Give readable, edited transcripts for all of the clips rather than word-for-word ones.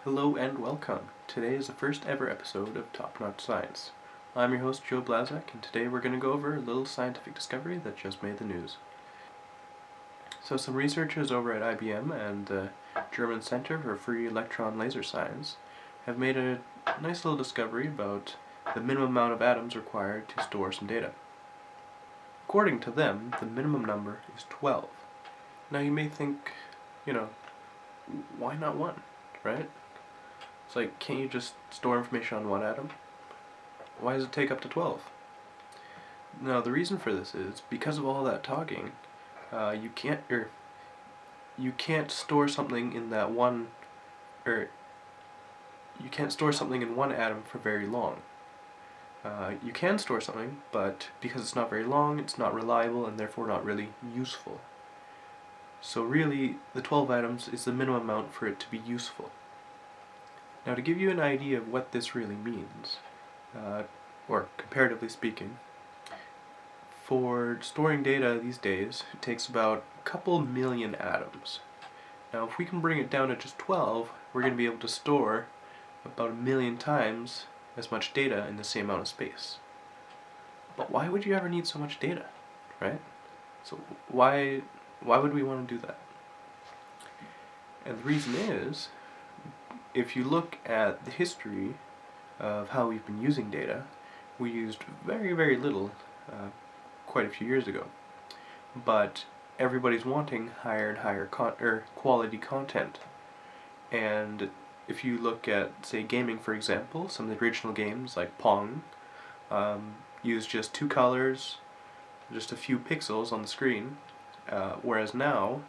Hello and welcome. Today is the first ever episode of Top Notch Science. I'm your host Joe Blazak, and today we're going to go over a little scientific discovery that just made the news. So some researchers over at IBM and the German Center for Free-Electron Laser Science have made a nice little discovery about the minimum amount of atoms required to store some data. According to them, the minimum number is 12. Now you may think, why not 1, right? It's like, can't you just store information on 1 atom? Why does it take up to 12? Now, the reason for this is because of all that talking, you can't store something in that one, you can't store something in 1 atom for very long. You can store something, but because it's not very long, it's not reliable and therefore not really useful. So really, the 12 atoms is the minimum amount for it to be useful. Now, to give you an idea of what this really means, or comparatively speaking, for storing data these days, it takes about a couple million atoms. Now, if we can bring it down to just 12, we're going to be able to store about 1,000,000 times as much data in the same amount of space. But why would you ever need so much data, right? So why would we want to do that? And the reason is, if you look at the history of how we've been using data, we used very, very little quite a few years ago. But everybody's wanting higher and higher quality content. And if you look at, say, gaming, for example, some of the original games like Pong use just 2 colors, just a few pixels on the screen, whereas the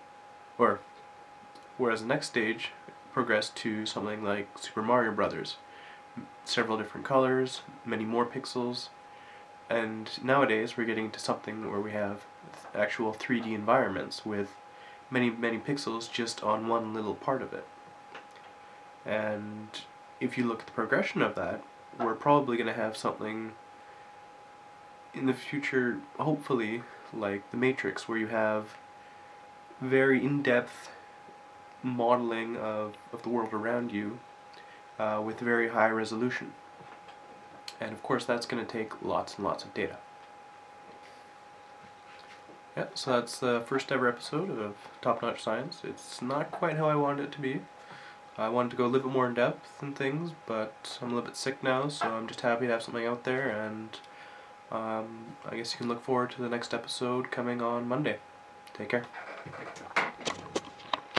next stage progressed to something like Super Mario Brothers. Several different colors, many more pixels, and nowadays we're getting to something where we have actual 3D environments with many, many pixels just on one little part of it. And if you look at the progression of that, we're probably going to have something in the future, hopefully, like the Matrix, where you have very in-depth modeling of the world around you with very high resolution. And of course that's going to take lots and lots of data. Yeah, so that's the first ever episode of Top Notch Science. It's not quite how I wanted it to be. I wanted to go a little bit more in depth and things, but I'm a little bit sick now, so I'm just happy to have something out there, and I guess you can look forward to the next episode coming on Monday. Take care.